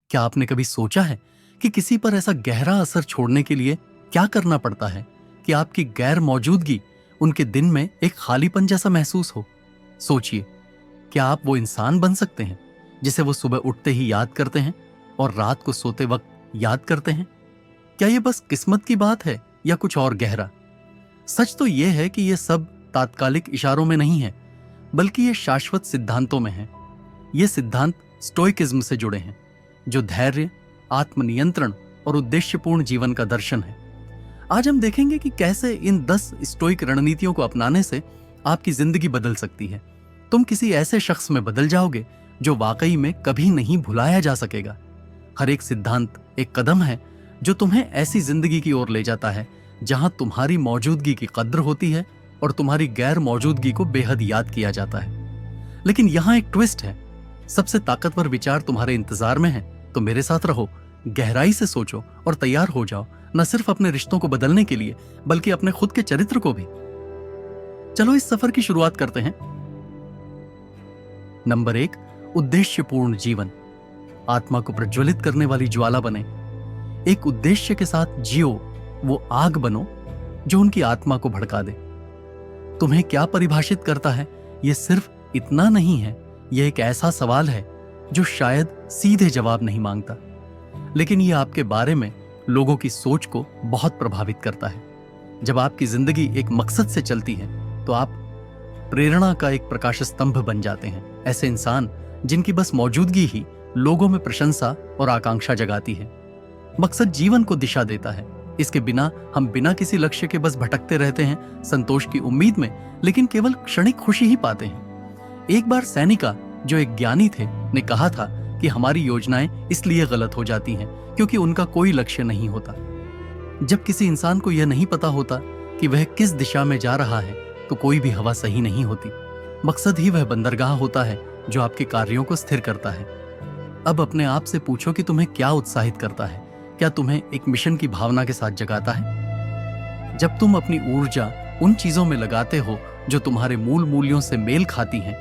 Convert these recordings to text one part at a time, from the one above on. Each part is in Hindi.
क्या आपने कभी सोचा है कि किसी पर ऐसा गहरा असर छोड़ने के लिए क्या करना पड़ता है कि आपकी गैर मौजूदगी उनके दिन में एक खालीपन जैसा महसूस हो? सोचिए, क्या आप वो इंसान बन सकते हैं जिसे वो सुबह उठते ही याद करते हैं और रात को सोते वक्त याद करते हैं? क्या ये बस किस्मत की बात है या कुछ और गहरा? सच तो ये है कि ये सब तात्कालिक इशारों में नहीं है, बल्कि ये शाश्वत सिद्धांतों में है। ये सिद्धांत स्टोइकिज्म से जुड़े हैं, जो धैर्य, आत्मनियंत्रण और उद्देश्यपूर्ण जीवन का दर्शन है। आज हम देखेंगे कि कैसे इन 10 स्टोइक रणनीतियों को अपनाने से आपकी जिंदगी बदल सकती है। तुम किसी ऐसे शख्स में बदल जाओगे जो वाकई में कभी नहीं भुलाया जा सकेगा। हर एक सिद्धांत एक कदम है जो तुम्हें ऐसी जिंदगी की ओर ले जाता है जहां तुम्हारी मौजूदगी की कद्र होती है और तुम्हारी गैर मौजूदगी को बेहद याद किया जाता है। लेकिन यहां एक ट्विस्ट है। सबसे ताकतवर विचार तुम्हारे इंतजार में है, तो मेरे साथ रहो, गहराई से सोचो और तैयार हो जाओ, न सिर्फ अपने रिश्तों को बदलने के लिए बल्कि अपने खुद के चरित्र को भी। चलो इस सफर की शुरुआत करते हैं। नंबर 1, उद्देश्यपूर्ण जीवन। आत्मा को प्रज्वलित करने वाली ज्वाला बने। एक उद्देश्य के साथ जियो, वो आग बनो जो उनकी आत्मा को भड़का दे। तुम्हें क्या परिभाषित करता है, यह सिर्फ इतना नहीं है, यह एक ऐसा सवाल है जो शायद सीधे जवाब नहीं मांगता, लेकिन यह आपके बारे में लोगों की सोच को बहुत प्रभावित करता है। जब आपकी जिंदगी एक मकसद से चलती है तो आप प्रेरणा का एक प्रकाश स्तंभ बन जाते हैं। ऐसे इंसान जिनकी बस मौजूदगी ही लोगों में प्रशंसा और आकांक्षा जगाती है। मकसद जीवन को दिशा देता है। इसके बिना हम बिना किसी लक्ष्य के बस भटकते रहते हैं, संतोष की उम्मीद में, लेकिन केवल क्षणिक खुशी ही पाते हैं। एक बार सैनिका, जो एक ज्ञानी थे, ने कहा था कि हमारी योजनाएं इसलिए गलत हो जाती हैं क्योंकि उनका कोई लक्ष्य नहीं होता। जब किसी इंसान को यह नहीं पता होता कि वह किस दिशा में जा रहा है, तो कोई भी हवा सही नहीं होती। मकसद ही वह बंदरगाह होता है जो आपके कार्यों को स्थिर करता है। अब अपने आप से पूछो कि तुम्हें क्या उत्साहित करता है? क्या तुम्हें एक मिशन की भावना के साथ जगाता है? जब तुम अपनी ऊर्जा उन चीजों में लगाते हो जो तुम्हारे मूल मूल्यों से मेल खाती हैं,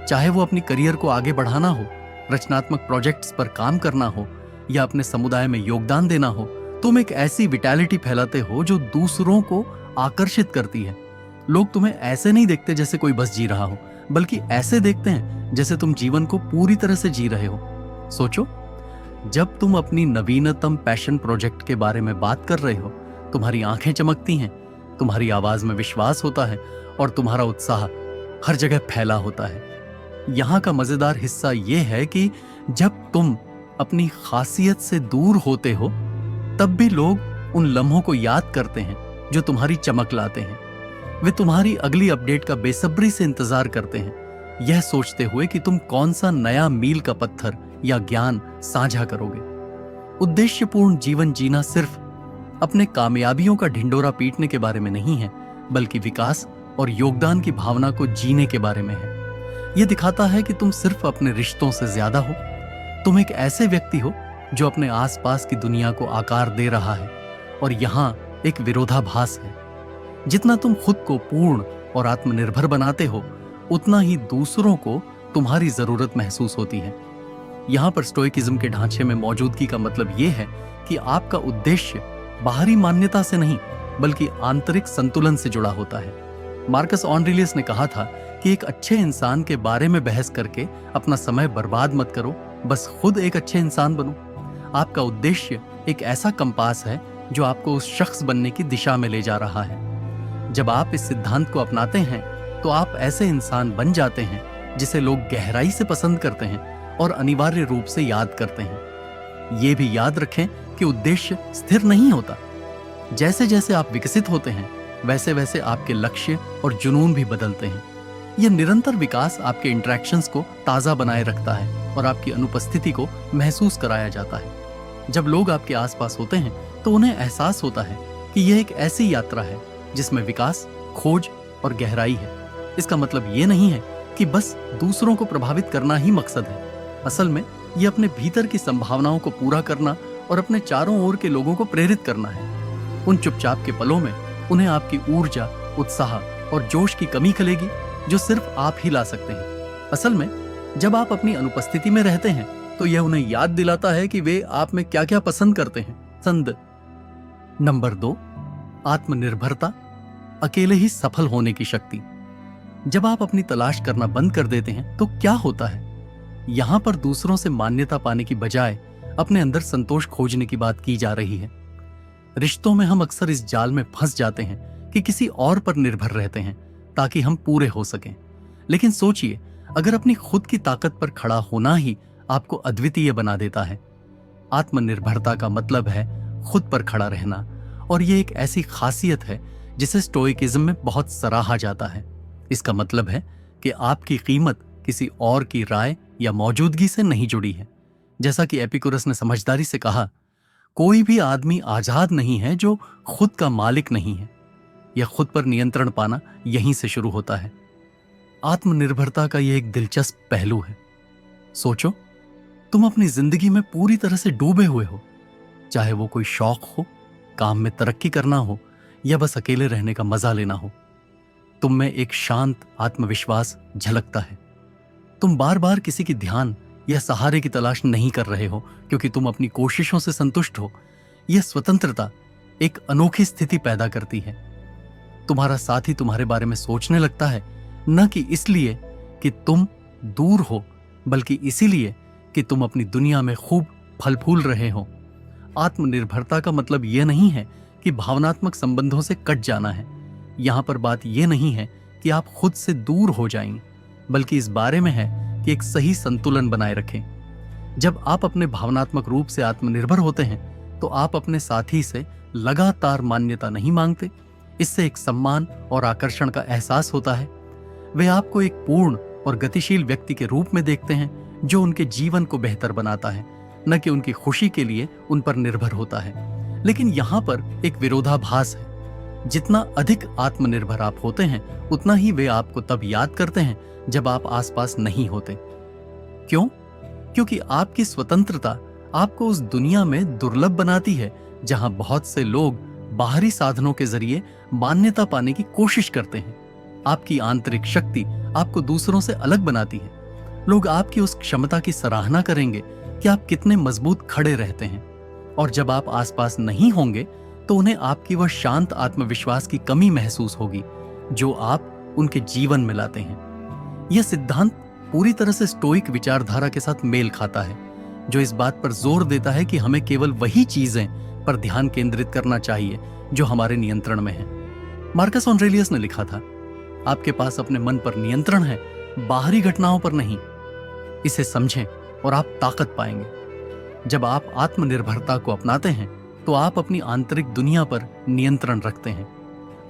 चाहे वो अपनी करियर को आगे बढ़ाना हो, रचनात्मक प्रोजेक्ट्स पर काम करना हो या अपने समुदाय में योगदान देना हो, तुम एक ऐसी विटैलिटी फैलाते हो जो दूसरों को आकर्षित करती है। लोग तुम्हें ऐसे नहीं देखते जैसे कोई बस जी रहा हो, बल्कि ऐसे देखते हैं जैसे तुम जीवन को पूरी तरह से जी रहे हो। सोचो, जब तुम अपनी नवीनतम पैशन प्रोजेक्ट के बारे में बात कर रहे हो, तुम्हारी आंखें चमकती हैं, तुम्हारी आवाज में विश्वास होता है और तुम्हारा उत्साह हर जगह फैला होता है। यहाँ का मजेदार हिस्सा यह है कि जब तुम अपनी खासियत से दूर होते हो, तब भी लोग उन लम्हों को याद करते हैं जो तुम्हारी चमक लाते हैं। वे तुम्हारी अगली अपडेट का बेसब्री से इंतजार करते हैं, यह सोचते हुए कि तुम कौन सा नया मील का पत्थर या ज्ञान साझा करोगे। उद्देश्यपूर्ण जीवन जीना सिर्फ अपने कामयाबियों का ढिंडोरा पीटने के बारे में नहीं है, बल्कि विकास और योगदान की भावना को जीने के बारे में है। यह दिखाता है कि तुम सिर्फ अपने रिश्तों से ज्यादा हो। तुम एक ऐसे व्यक्ति हो जो अपने आसपास की दुनिया को आकार दे रहा है। और यहाँ एक विरोधाभास है। जितना तुम खुद को पूर्ण और आत्मनिर्भर बनाते हो, उतना ही दूसरों को तुम्हारी जरूरत महसूस होती है। यहाँ पर स्टोइकिज्म के ढांचे में मौजूदगी का मतलब यह है कि आपका उद्देश्य बाहरी मान्यता से नहीं, बल्कि आंतरिक संतुलन से जुड़ा होता है। मार्कस ऑरेलियस ने कहा था कि एक अच्छे इंसान के बारे में बहस करके अपना समय बर्बाद मत करो, बस खुद एक अच्छे इंसान बनो। आपका उद्देश्य एक ऐसा कंपास है जो आपको उस शख्स बनने की दिशा में ले जा रहा है। जब आप इस सिद्धांत को अपनाते हैं, तो आप ऐसे इंसान बन जाते हैं जिसे लोग गहराई से पसंद करते हैं और अनिवार्य रूप से याद करते हैं। ये भी याद रखें कि उद्देश्य स्थिर नहीं होता। जैसे जैसे आप विकसित होते हैं, वैसे वैसे आपके लक्ष्य और जुनून भी बदलते हैं। यह निरंतर विकास आपके इंटरेक्शंस को ताज़ा बनाए रखता है और आपकी अनुपस्थिति को महसूस कराया जाता है। जब लोग आपके आसपास होते हैं, तो उन्हें एहसास होता है कि यह एक ऐसी यात्रा है जिसमें विकास, खोज और गहराई है। इसका मतलब ये नहीं है कि बस दूसरों को प्रभावित करना ही मकसद है। असल में यह अपने भीतर की संभावनाओं को पूरा करना और अपने चारों ओर के लोगों को प्रेरित करना है। उन चुपचाप के पलों में उन्हें आपकी ऊर्जा, उत्साह और जोश की कमी खलेगी जो सिर्फ आप ही ला सकते हैं। असल में जब आप अपनी अनुपस्थिति में रहते हैं, तो यह उन्हें याद दिलाता है कि वे आप में क्या क्या पसंद करते हैं। पसंद। नंबर 2, आत्मनिर्भरता, अकेले ही सफल होने की शक्ति। जब आप अपनी तलाश करना बंद कर देते हैं तो क्या होता है? यहां पर दूसरों से मान्यता पाने की बजाय अपने अंदर संतोष खोजने की बात की जा रही है। रिश्तों में हम अक्सर इस जाल में फंस जाते हैं कि किसी और पर निर्भर रहते हैं ताकि हम पूरे हो सकें। लेकिन सोचिए, अगर अपनी खुद की ताकत पर खड़ा होना ही आपको अद्वितीय बना देता है। आत्मनिर्भरता का मतलब है खुद पर खड़ा रहना, और यह एक ऐसी खासियत है जिसे स्टोइकिज्म में बहुत सराहा जाता है। इसका मतलब है कि आपकी कीमत किसी और की राय या मौजूदगी से नहीं जुड़ी है। जैसा कि एपिकुरस ने समझदारी से कहा, कोई भी आदमी आजाद नहीं है जो खुद का मालिक नहीं है। यह खुद पर नियंत्रण पाना यहीं से शुरू होता है। आत्मनिर्भरता का यह एक दिलचस्प पहलू है। सोचो, तुम अपनी जिंदगी में पूरी तरह से डूबे हुए हो, चाहे वो कोई शौक हो, काम में तरक्की करना हो, या बस अकेले रहने का मजा लेना हो। तुम में एक शांत आत्मविश्वास झलकता है। तुम बार बार किसी की ध्यान या सहारे की तलाश नहीं कर रहे हो क्योंकि तुम अपनी कोशिशों से संतुष्ट हो। यह स्वतंत्रता एक अनोखी स्थिति पैदा करती है। तुम्हारा साथी तुम्हारे बारे में सोचने लगता है, न कि इसलिए कि तुम दूर हो, बल्कि इसीलिए कि तुम अपनी दुनिया में खूब फल फूल रहे हो। आत्मनिर्भरता का मतलब यह नहीं है कि भावनात्मक संबंधों से कट जाना है। यहां पर बात यह नहीं है कि आप खुद से दूर हो जाएंगे, बल्कि इस बारे में है कि एक सही संतुलन बनाए रखें। जब आप अपने भावनात्मक रूप से आत्मनिर्भर होते हैं तो आप अपने साथी से लगातार मान्यता नहीं मांगते। इससे एक सम्मान और आकर्षण का एहसास होता है। वे आपको एक पूर्ण और गतिशील व्यक्ति के रूप में देखते हैं जो उनके जीवन को बेहतर बनाता है, न कि उनकी खुशी के लिए उन पर निर्भर होता है। लेकिन यहाँ पर एक विरोधाभास है। जितना अधिक आत्मनिर्भर आप होते हैं, उतना ही वे आपको तब याद करते हैं जब आप आसपास नहीं होते। क्यों? क्योंकि आपकी स्वतंत्रता आपको उस दुनिया में दुर्लभ बनाती है जहां बहुत से लोग बाहरी साधनों के जरिए मान्यता पाने की कोशिश करते हैं। आपकी आंतरिक शक्ति आपको दूसरों से अलग बनाती है। लोग आपकी उस क्षमता की सराहना करेंगे कि आप कितने मजबूत खड़े रहते हैं, और जब आप आसपास नहीं होंगे तो उन्हें आपकी वह शांत आत्मविश्वास की कमी महसूस होगी जो आप उनके जीवन में लाते हैं। यह सिद्धांत पूरी तरह से स्टोइक विचारधारा के साथ मेल खाता है, जो इस बात पर जोर देता है कि हमें केवल वही चीजें पर ध्यान केंद्रित करना चाहिए जो हमारे नियंत्रण में है। मार्कस ऑरेलियस ने लिखा था, आपके पास अपने मन पर नियंत्रण है, बाहरी घटनाओं पर नहीं। इसे समझें और आप ताकत पाएंगे। जब आप आत्मनिर्भरता को अपनाते हैं तो आप अपनी आंतरिक दुनिया पर नियंत्रण रखते हैं।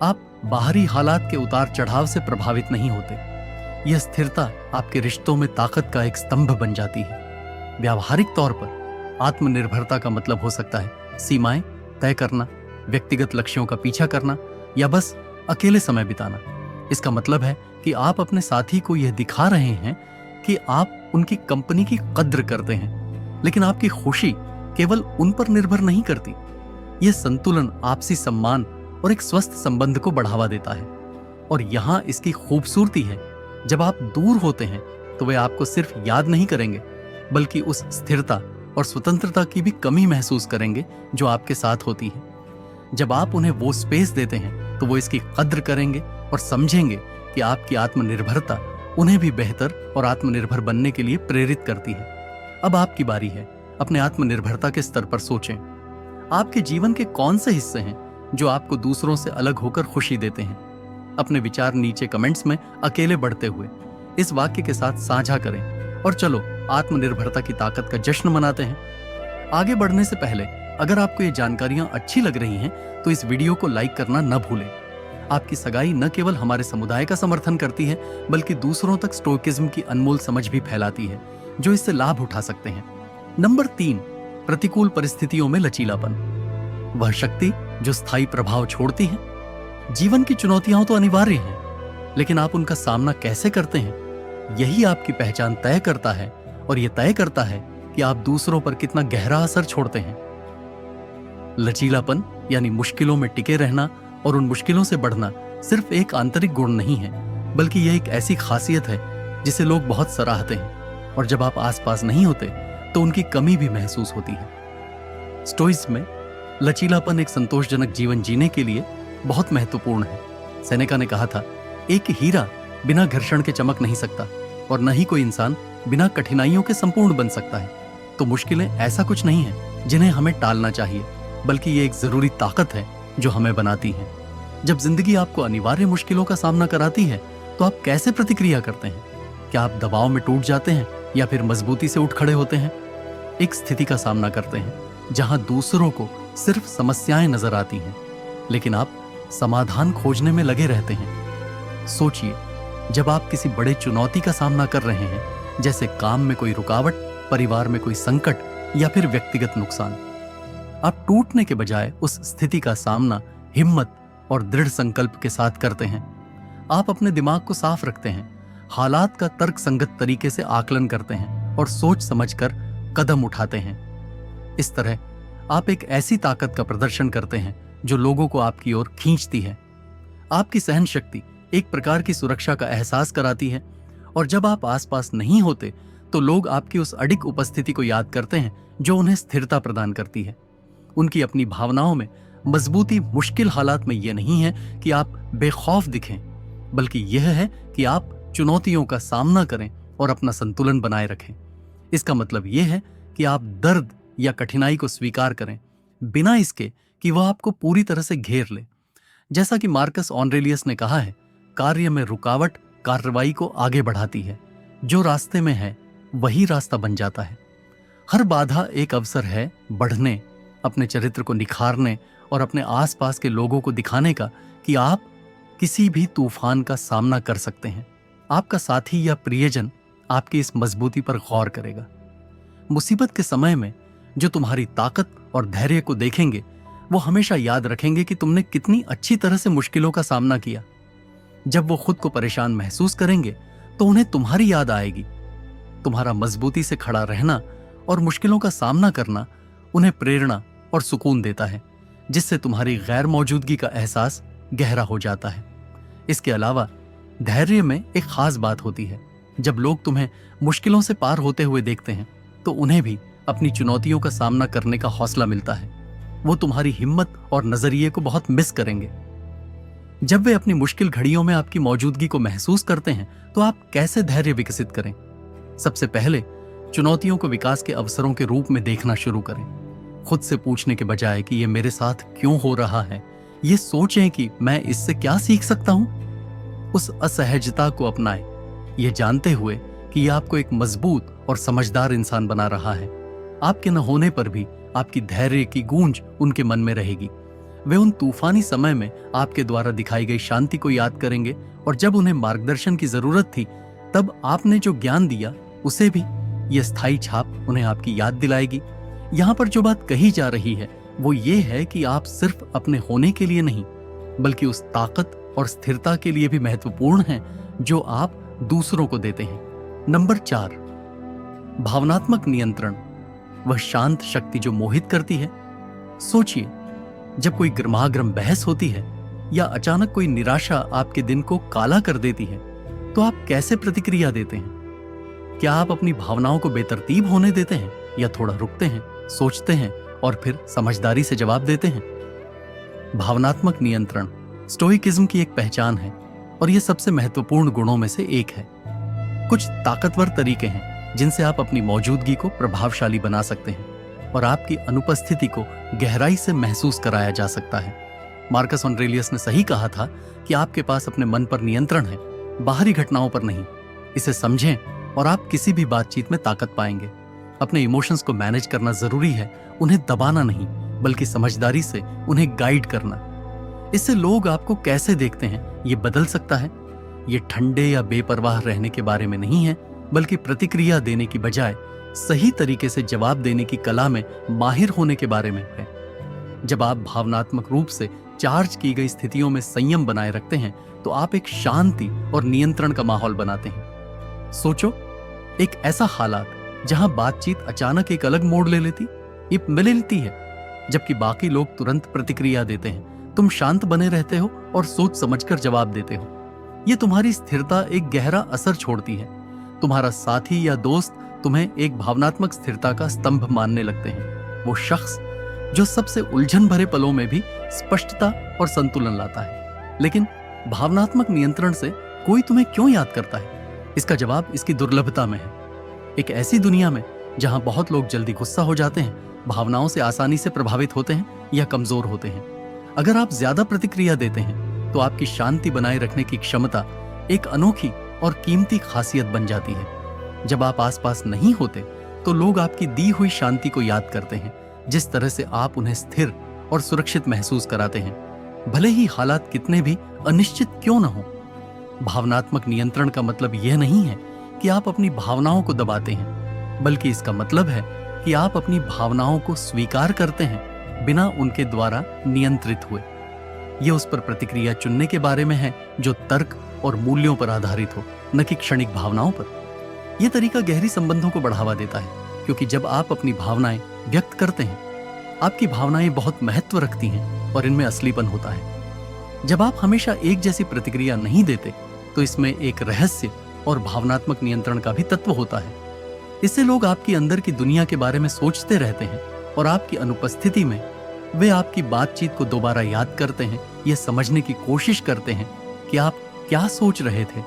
आप बाहरी हालात के उतार चढ़ाव से प्रभावित नहीं होते। यह स्थिरता आपके रिश्तों में ताकत का एक स्तंभ बन जाती है। व्यावहारिक तौर पर आत्मनिर्भरता का मतलब हो सकता है सीमाएं तय करना, व्यक्तिगत लक्ष्यों का पीछा करना, या बस अकेले समय बिताना। इसका मतलब है कि आप अपने साथी को यह दिखा रहे हैं कि आप उनकी कंपनी की कद्र करते हैं, लेकिन आपकी खुशी केवल उन पर निर्भर नहीं करती। यह संतुलन आपसी सम्मान और एक स्वस्थ संबंध को बढ़ावा देता है। और यहां इसकी खूबसूरती है, जब आप दूर होते हैं तो वे आपको सिर्फ याद नहीं करेंगे, बल्कि उस स्थिरता और स्वतंत्रता की भी कमी महसूस करेंगे जो आपके साथ होती है। जब आप उन्हें वो स्पेस देते हैं तो वो इसकी कद्र करेंगे और समझेंगे कि आपकी आत्मनिर्भरता उन्हें भी बेहतर और आत्मनिर्भर बनने के लिए प्रेरित करती है। अब आपकी बारी है। अपने आत्मनिर्भरता के स्तर पर सोचें। आपके जीवन के कौन से हिस्से हैं जो आपको दूसरों से अलग होकर खुशी देते हैं? अपने विचार नीचे कमेंट्स में अकेले बढ़ते हुए इस वाक्य के साथ साझा करें, और चलो आत्मनिर्भरता की ताकत का जश्न मनाते हैं। आगे बढ़ने से पहले अगर आपको ये जानकारियां अच्छी लग रही हैं तो इस वीडियो को लाइक करना न भूलें। आपकी सगाई न केवल हमारे समुदाय का समर्थन करती है, बल्कि दूसरों तक स्टोइकिज्म की अनमोल समझ भी फैलाती है जो इससे लाभ उठा सकते हैं। नंबर 3, प्रतिकूल परिस्थितियों में लचीलापन। वह शक्ति जो स्थायी प्रभाव छोड़ती है। जीवन की चुनौतियां तो अनिवार्य हैं, लेकिन आप उनका सामना कैसे करते हैं, यही आपकी पहचान तय करता है, और यह तय करता है कि आप दूसरों पर कितना गहरा असर छोड़ते हैं। लचीलापन यानी मुश्किलों में टिके रहना और उन मुश्किलों से बढ़ना सिर्फ एक आंतरिक गुण नहीं है, बल्कि यह एक ऐसी खासियत है जिसे लोग बहुत सराहते हैं। और जब आप आसपास नहीं होते तो उनकी कमी भी महसूस होती है। स्टोइज्म में लचीलापन एक संतोषजनक जीवन जीने के लिए बहुत महत्वपूर्ण है। सेनेका ने कहा था, एक हीरा बिना घर्षण के चमक नहीं सकता और न ही कोई इंसान बिना कठिनाइयों के संपूर्ण बन सकता है। तो मुश्किलें ऐसा कुछ नहीं है जिन्हें हमें टालना चाहिए, बल्कि ये एक जरूरी ताकत है जो हमें बनाती है। जब जिंदगी आपको अनिवार्य मुश्किलों का सामना कराती है तो आप कैसे प्रतिक्रिया करते हैं? क्या आप दबाव में टूट जाते हैं या फिर मजबूती से उठ खड़े होते हैं? एक स्थिति का सामना करते हैं जहां दूसरों को सिर्फ समस्याएं नजर आती हैं, लेकिन आप समाधान खोजने में लगे रहते हैं। सोचिए, जब आप किसी बड़े चुनौती का सामना कर रहे हैं, जैसे काम में कोई रुकावट, परिवार में कोई संकट या फिर व्यक्तिगत नुकसान, आप टूटने के बजाय उस स्थिति का सामना हिम्मत और दृढ़ संकल्प के साथ करते हैं। आप अपने दिमाग को साफ रखते हैं, हालात का तर्क संगत तरीके से आकलन करते हैं और सोच समझकर कदम उठाते हैं। इस तरह आप एक ऐसी ताकत का प्रदर्शन करते हैं जो लोगों को आपकी ओर खींचती है। आपकी सहन शक्ति एक प्रकार की सुरक्षा का एहसास कराती है, और जब आप आसपास नहीं होते तो लोग आपकी उस अडिग उपस्थिति को याद करते हैं जो उन्हें स्थिरता प्रदान करती है। उनकी अपनी भावनाओं में मजबूती मुश्किल हालात में यह नहीं है कि आप बेखौफ दिखें, बल्कि यह है कि आप चुनौतियों का सामना करें और अपना संतुलन बनाए रखें। इसका मतलब यह है कि आप दर्द या कठिनाई को स्वीकार करें, बिना इसके कि वह आपको पूरी तरह से घेर ले। जैसा कि मार्कस ऑरेलियस ने कहा है, कार्य में रुकावट कार्रवाई को आगे बढ़ाती है, जो रास्ते में है वही रास्ता बन जाता है। हर बाधा एक अवसर है बढ़ने, अपने चरित्र को निखारने और अपने आसपास के लोगों को दिखाने का कि आप किसी भी तूफान का सामना कर सकते हैं। आपका साथी या प्रियजन आपकी इस मजबूती पर गौर करेगा। मुसीबत के समय में जो तुम्हारी ताकत और धैर्य को देखेंगे, वो हमेशा याद रखेंगे कि तुमने कितनी अच्छी तरह से मुश्किलों का सामना किया। जब वो खुद को परेशान महसूस करेंगे तो उन्हें तुम्हारी याद आएगी। तुम्हारा मजबूती से खड़ा रहना और मुश्किलों का सामना करना उन्हें प्रेरणा और सुकून देता है, जिससे तुम्हारी गैर मौजूदगी का एहसास गहरा हो जाता है। इसके अलावा धैर्य में एक खास बात होती है। जब लोग तुम्हें मुश्किलों से पार होते हुए देखते हैं तो उन्हें भी अपनी चुनौतियों का सामना करने का हौसला मिलता है। वो तुम्हारी हिम्मत और नजरिए को बहुत मिस करेंगे। जब वे अपनी मुश्किल घड़ियों में आपकी मौजूदगी को महसूस करते हैं तो आप कैसे धैर्य विकसित करें? सबसे पहले चुनौतियों को विकास के अवसरों के रूप में देखना शुरू करें। खुद से पूछने के बजाय कि ये मेरे साथ क्यों हो रहा है, ये सोचें कि मैं इससे क्या सीख सकता हूं। उस असहजता को अपनाएं, ये जानते हुए कि यह आपको एक मजबूत और समझदार इंसान बना रहा है। आपके न होने पर भी आपकी धैर्य की गूंज उनके मन में रहेगी। वे उन तूफानी समय में आपके द्वारा दिखाई गई शांति को याद करेंगे, और जब उन्हें मार्गदर्शन की जरूरत थी तब आपने जो ज्ञान दिया उसे भी यह स्थायी छाप उन्हें आपकी याद दिलाएगी। यहाँ पर जो बात कही जा रही है वो ये है कि आप सिर्फ अपने होने के लिए नहीं, बल्कि उस ताकत और स्थिरता के लिए भी महत्वपूर्ण हैं जो आप दूसरों को देते हैं। नंबर 4, भावनात्मक नियंत्रण, वह शांत शक्ति जो मोहित करती है। सोचिए, जब कोई गर्मागर्म बहस होती है या अचानक कोई निराशा आपके दिन को काला कर देती है तो आप कैसे प्रतिक्रिया देते हैं? क्या आप अपनी भावनाओं को बेतरतीब होने देते हैं या थोड़ा रुकते हैं, सोचते हैं और फिर समझदारी से जवाब देते हैं? भावनात्मक नियंत्रण स्टोइकिज्म की एक पहचान है और यह सबसे महत्वपूर्ण गुणों में से एक है। कुछ ताकतवर तरीके हैं जिनसे आप अपनी मौजूदगी को प्रभावशाली बना सकते हैं और आपकी अनुपस्थिति को गहराई से महसूस कराया जा सकता है। मार्कस ऑरेलियस ने सही कहा था कि आपके पास अपने मन पर नियंत्रण है, बाहरी घटनाओं पर नहीं। इसे समझें और आप किसी भी बातचीत में ताकत पाएंगे। अपने इमोशंस को मैनेज करना जरूरी है, उन्हें दबाना नहीं, बल्कि समझदारी से उन्हें गाइड करना। इससे लोग आपको कैसे देखते हैं ये बदल सकता है। ये ठंडे या बेपरवाह रहने के बारे में नहीं है, बल्कि प्रतिक्रिया देने की बजाय सही तरीके से जवाब देने की कला में माहिर होने के बारे में है। जब आप भावनात्मक रूप से चार्ज की गई स्थितियों में संयम बनाए रखते हैं तो आप एक शांति और नियंत्रण का माहौल बनाते हैं। सोचो, एक ऐसा हालात जहां बातचीत अचानक एक अलग मोड़ ले लेती है, जबकि बाकी लोग तुरंत प्रतिक्रिया देते हैं। तुम शांत बने रहते हो और सोच समझकर जवाब देते हो। यह तुम्हारी स्थिरता एक गहरा असर छोड़ती है। तुम्हारा साथी या दोस्त तुम्हें एक भावनात्मक स्थिरता का स्तंभ मानने लगते हैं, वो शख्स जो सबसे उलझन भरे पलों में भी स्पष्टता और संतुलन लाता है। लेकिन भावनात्मक नियंत्रण से कोई तुम्हें क्यों याद करता है? इसका जवाब इसकी दुर्लभता में है। एक ऐसी दुनिया में जहां बहुत लोग जल्दी गुस्सा हो जाते हैं, भावनाओं से आसानी से प्रभावित होते हैं या कमजोर होते हैं। अगर आप ज्यादा प्रतिक्रिया देते हैं तो आपकी शांति बनाए रखने की क्षमता एक अनोखी और कीमती खासियत बन जाती है। जब आप आसपास नहीं होते तो लोग आपकी दी हुई शांति को याद करते हैं, जिस तरह से आप उन्हें स्थिर और सुरक्षित महसूस कराते हैं, भले ही हालात कितने भी अनिश्चित क्यों न हो। भावनात्मक नियंत्रण का मतलब यह नहीं है कि आप अपनी भावनाओं को दबाते हैं, बल्कि इसका मतलब है कि आप अपनी भावनाओं को स्वीकार करते हैं बिना उनके द्वारा नियंत्रित हुए। यह उस पर प्रतिक्रिया चुनने के बारे में है जो तर्क और मूल्यों पर आधारित हो, न कि क्षणिक भावनाओं पर। यह तरीका गहरी संबंधों को बढ़ावा देता है, क्योंकि जब आप अपनी भावनाएं व्यक्त करते हैं, आपकी भावनाएं बहुत महत्व रखती हैं और इनमें असलीपन होता है। जब आप हमेशा एक जैसी प्रतिक्रिया नहीं देते तो इसमें एक रहस्य और भावनात्मक नियंत्रण का भी तत्व होता है। इससे लोग आपकी अंदर की दुनिया के बारे में सोचते रहते हैं और आपकी अनुपस्थिति में वे आपकी बातचीत को दोबारा याद करते हैं, यह समझने की कोशिश करते हैं कि आप क्या सोच रहे थे।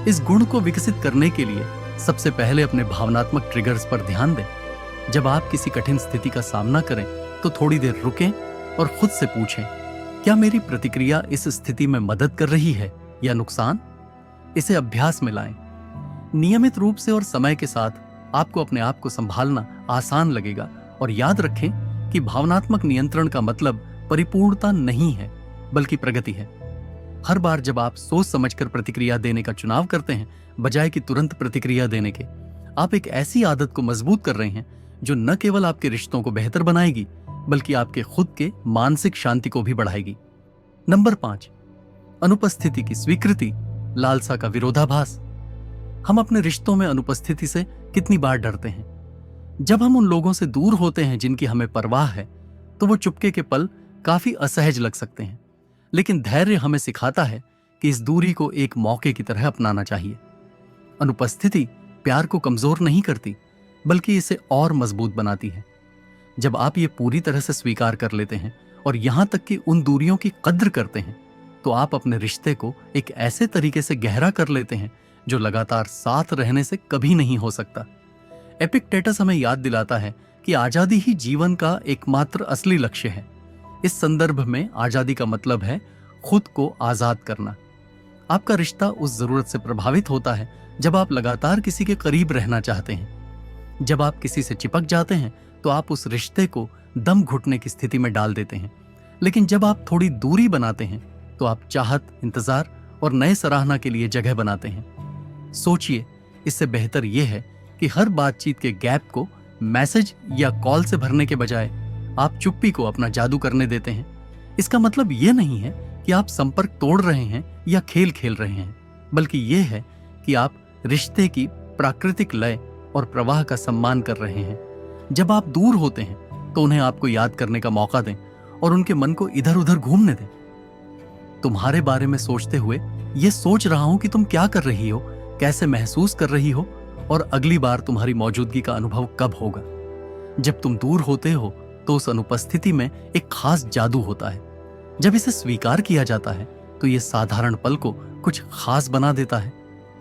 इस गुण को विकसित करने के लिए सबसे पहले अपने भावनात्मक ट्रिगर्स पर ध्यान दें। जब आप किसी कठिन स्थिति का सामना करें तो थोड़ी देर रुकें और खुद से पूछें, क्या मेरी प्रतिक्रिया इस स्थिति में मदद कर रही है या नुकसान? इसे अभ्यास में लाएं। नियमित रूप से और समय के साथ आपको अपने आप को संभालना आसान लगेगा। और याद रखें कि भावनात्मक नियंत्रण का मतलब परिपूर्णता नहीं है, बल्कि प्रगति है। हर बार जब आप सोच समझकर प्रतिक्रिया देने का चुनाव करते हैं, बजाय कि तुरंत प्रतिक्रिया देने के, आप एक ऐसी आदत को मजबूत कर रहे हैं जो न केवल आपके रिश्तों को बेहतर बनाएगी, बल्कि आपके खुद के मानसिक शांति को भी बढ़ाएगी। नंबर 5, अनुपस्थिति की स्वीकृति, लालसा का विरोधाभास। हम अपने रिश्तों में अनुपस्थिति से कितनी बार डरते हैं। जब हम उन लोगों से दूर होते हैं जिनकी हमें परवाह है, तो वो चुपके के पल काफी असहज लग सकते हैं। लेकिन धैर्य हमें सिखाता है कि इस दूरी को एक मौके की तरह अपनाना चाहिए। अनुपस्थिति प्यार को कमजोर नहीं करती, बल्कि इसे और मजबूत बनाती है। जब आप ये पूरी तरह से स्वीकार कर लेते हैं और यहां तक कि उन दूरियों की कद्र करते हैं, तो आप अपने रिश्ते को एक ऐसे तरीके से गहरा कर लेते हैं जो लगातार साथ रहने से कभी नहीं हो सकता। एपिक्टेटस हमें याद दिलाता है कि आजादी ही जीवन का एकमात्र असली लक्ष्य है। इस संदर्भ में आजादी का मतलब है खुद को आजाद करना। आपका रिश्ता उस जरूरत से प्रभावित होता है जब आप लगातार किसी के करीब रहना चाहते हैं। जब आप किसी से चिपक जाते हैं तो आप उस रिश्ते को दम घुटने की स्थिति में डाल देते हैं। लेकिन जब आप थोड़ी दूरी बनाते हैं तो आप चाहत, इंतजार और नए सराहना के लिए जगह बनाते हैं। सोचिए, इससे बेहतर यह है कि हर बातचीत के गैप को मैसेज या कॉल से भरने के बजाय आप चुप्पी को अपना जादू करने देते हैं। इसका मतलब यह नहीं है कि आप संपर्क तोड़ रहे हैं या खेल खेल रहे हैं, बल्कि यह है कि आप रिश्ते की प्राकृतिक लय और प्रवाह का सम्मान कर रहे हैं। जब आप दूर होते हैं तो उन्हें आपको याद करने का मौका दें और उनके मन को इधर उधर घूमने दें। तुम्हारे बारे में सोचते हुए यह सोच रहा हूं कि तुम क्या कर रही हो, कैसे महसूस कर रही हो और अगली बार तुम्हारी मौजूदगी का अनुभव कब होगा। जब तुम दूर होते हो तो उस अनुपस्थिति में एक खास जादू होता है। जब इसे स्वीकार किया जाता है तो यह साधारण पल को कुछ खास बना देता है।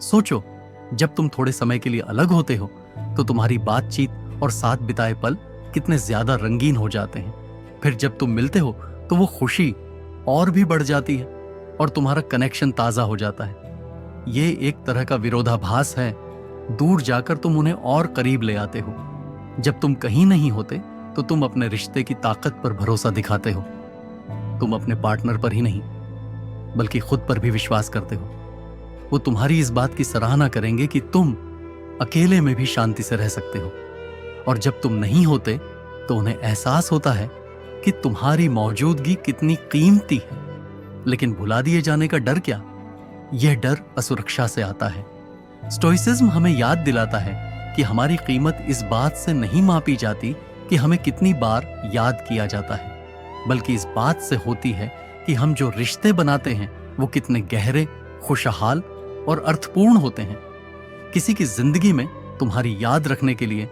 सोचो, जब तुम थोड़े समय के लिए अलग होते हो तो तुम्हारी बातचीत और साथ बिताए पल कितने ज्यादा रंगीन हो जाते हैं। फिर जब तुम मिलते हो तो वो खुशी और भी बढ़ जाती है और तुम्हारा कनेक्शन ताजा हो जाता है। ये एक तरह का विरोधाभास है। दूर जाकर तुम उन्हें और करीब ले आते हो। जब तुम कहीं नहीं होते तो तुम अपने रिश्ते की ताकत पर भरोसा दिखाते हो। तुम अपने पार्टनर पर ही नहीं, बल्कि खुद पर भी विश्वास करते हो। वो तुम्हारी इस बात की सराहना करेंगे कि तुम अकेले में भी शांति से रह सकते हो। और जब तुम नहीं होते तो उन्हें एहसास होता है कि तुम्हारी मौजूदगी कितनी कीमती है। लेकिन भुला दिए जाने का डर क्या? यह डर असुरक्षा से आता है। स्टोइसिज्म हमें याद दिलाता है कि हमारी कीमत इस बात से नहीं मापी जाती कि हमें कितनी बार याद किया जाता है, बल्कि इस बात से होती है कि हम जो रिश्ते बनाते हैं वो कितने गहरे, खुशहाल और अर्थपूर्ण होते हैं। किसी की जिंदगी में तुम्हारी याद रखने के लिए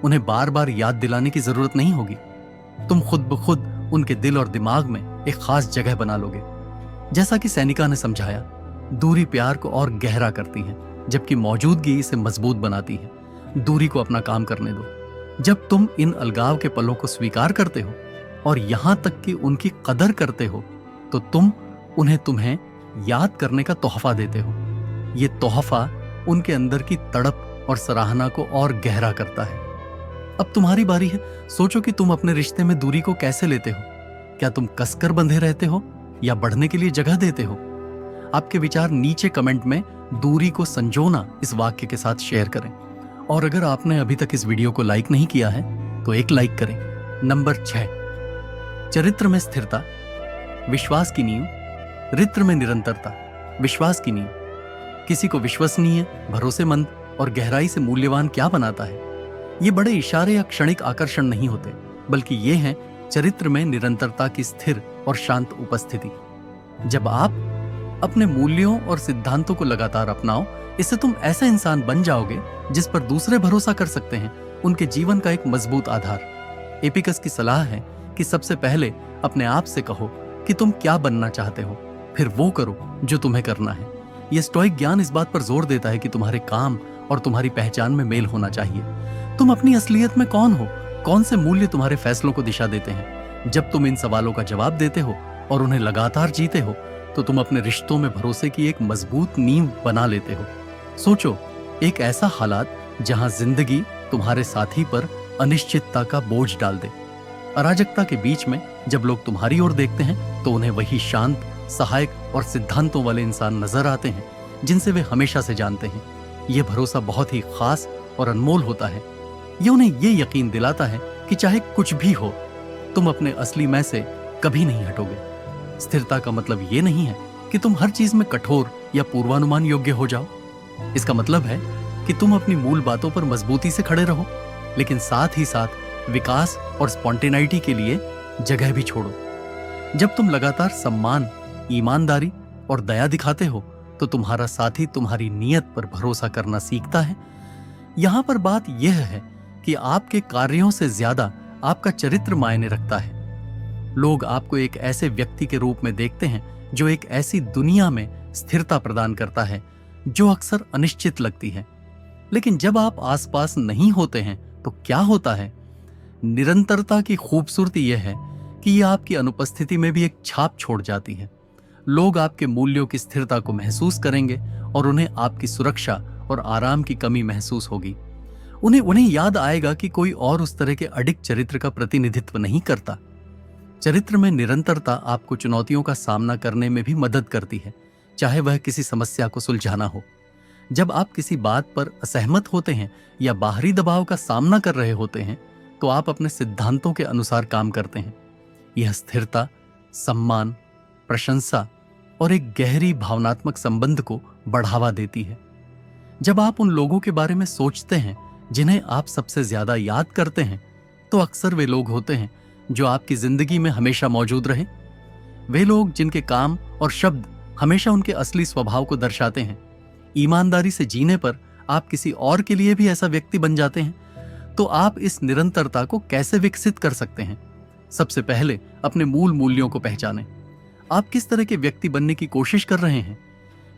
उन्हें बार बार याद दिलाने की जरूरत नहीं होगी। तुम खुद ब खुद उनके दिल और दिमाग में एक खास जगह बना लोगे। जैसा कि सैनिका ने समझाया, दूरी प्यार को और गहरा करती है, जबकि मौजूदगी इसे मजबूत बनाती है। दूरी को अपना काम करने दो। जब तुम इन अलगाव के पलों को स्वीकार करते हो और यहां तक कि उनकी कदर करते हो, तो तुम उन्हें तुम्हें याद करने का तोहफा देते हो। ये तोहफा उनके अंदर की तड़प और सराहना को और गहरा करता है। अब तुम्हारी बारी है। सोचो कि तुम अपने रिश्ते में दूरी को कैसे लेते हो। क्या तुम कसकर बंधे रहते हो या बढ़ने के लिए जगह देते हो? आपके विचार नीचे कमेंट में दूरी को संजोना इस वाक्य के साथ शेयर करें। और अगर आपने अभी तक इस वीडियो को लाइक नहीं किया है तो एक लाइक करें। नंबर 6, चरित्र में स्थिरता, विश्वास की नींव। रित्र में निरंतरता, विश्वास की नींव। किसी को विश्वसनीय, भरोसेमंद और गहराई से मूल्यवान क्या बनाता है? ये बड़े इशारे या क्षणिक आकर्षण नहीं होते, बल्कि ये हैं चरित्र में निरंतरता की स्थिर और शांत उपस्थिति। जब आप अपने मूल्यों और सिद्धांतों को लगातार अपनाओ, इससे तुम ऐसा इंसान बन जाओगे जिस पर दूसरे भरोसा कर सकते हैं, उनके जीवन का एक मजबूत आधार। एपिकस की सलाह है कि सबसे पहले अपने आप से कहो कि तुम क्या बनना चाहते हो, फिर वो करो जो तुम्हें करना है। यह स्टोइक ज्ञान इस बात पर जोर देता है कि तुम्हारे काम और तुम्हारी पहचान में मेल होना चाहिए। तुम अपनी असलियत में कौन हो? कौन से मूल्य तुम्हारे फैसलों को दिशा देते हैं? जब तुम इन सवालों का जवाब देते हो और उन्हें लगातार जीते हो, तो तुम अपने रिश्तों में भरोसे की एक मजबूत नींव बना लेते हो। सोचो, एक ऐसा हालात जहां जिंदगी तुम्हारे साथी पर अनिश्चितता का बोझ डाल दे। अराजकता के बीच में जब लोग तुम्हारी ओर देखते हैं तो उन्हें वही शांत, सहायक और सिद्धांतों वाले इंसान नजर आते हैं जिनसे वे हमेशा से जानते हैं। यह भरोसा बहुत ही खास और अनमोल होता है। ये उन्हें यह यकीन दिलाता है कि चाहे कुछ भी हो, तुम अपने असली मैं से कभी नहीं हटोगे। स्थिरता का मतलब ये नहीं है कि तुम हर चीज में कठोर या पूर्वानुमान योग्य हो जाओ। इसका मतलब है कि तुम अपनी मूल बातों पर मजबूती से खड़े रहो, लेकिन साथ ही साथ विकास और स्पॉन्टेनिटी के लिए जगह भी छोड़ो। जब तुम लगातार सम्मान, ईमानदारी और दया दिखाते हो, तो तुम्हारा साथी तुम्हारी नीयत पर भरोसा करना सीखता है। यहां पर बात यह है कि आपके कार्यों से ज्यादा आपका चरित्र मायने रखता है। लोग आपको एक ऐसे व्यक्ति के रूप में देखते हैं जो एक ऐसी दुनिया में स्थिरता प्रदान करता है जो अक्सर अनिश्चित लगती है। लेकिन जब आप आसपास नहीं होते हैं तो क्या होता है? निरंतरता की खूबसूरती यह है कि यह आपकी अनुपस्थिति में भी एक छाप छोड़ जाती है। लोग आपके मूल्यों की स्थिरता को महसूस करेंगे और उन्हें आपकी सुरक्षा और आराम की कमी महसूस होगी। उन्हें याद आएगा कि कोई और उस तरह के अडिग चरित्र का प्रतिनिधित्व नहीं करता। चरित्र में निरंतरता आपको चुनौतियों का सामना करने में भी मदद करती है, चाहे वह किसी समस्या को सुलझाना हो। जब आप किसी बात पर असहमत होते हैं या बाहरी दबाव का सामना कर रहे होते हैं, तो आप अपने सिद्धांतों के अनुसार काम करते हैं। यह स्थिरता, सम्मान, प्रशंसा और एक गहरी भावनात्मक संबंध को बढ़ावा देती है। जब आप उन लोगों के बारे में सोचते हैं जिन्हें आप सबसे ज्यादा याद करते हैं, तो अक्सर वे लोग होते हैं जो आपकी जिंदगी में हमेशा मौजूद रहे। वे लोग जिनके काम और शब्द हमेशा उनके असली स्वभाव को दर्शाते हैं। ईमानदारी से जीने पर आप किसी और के लिए भी ऐसा व्यक्ति बन जाते हैं। तो आप इस निरंतरता को कैसे विकसित कर सकते हैं? सबसे पहले अपने मूल मूल्यों को पहचानें। आप किस तरह के व्यक्ति बनने की कोशिश कर रहे हैं?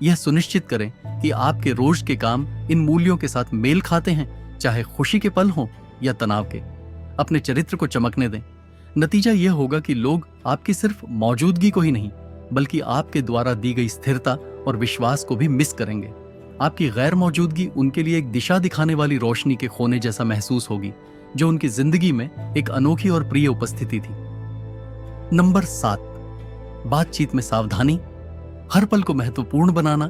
यह सुनिश्चित करें कि आपके रोज के काम इन मूल्यों के साथ मेल खाते हैं, चाहे खुशी के पल हों या तनाव के। अपने चरित्र को चमकने दें। नतीजा यह होगा कि लोग आपकी सिर्फ मौजूदगी को ही नहीं, बल्कि आपके द्वारा दी गई स्थिरता और विश्वास को भी मिस करेंगे। आपकी गैर मौजूदगी उनके लिए एक दिशा दिखाने वाली रोशनी के खोने जैसा महसूस होगी, जो उनकी जिंदगी में एक अनोखी और प्रिय उपस्थिति थी। नंबर 7, बातचीत में सावधानी, हर पल को महत्वपूर्ण बनाना।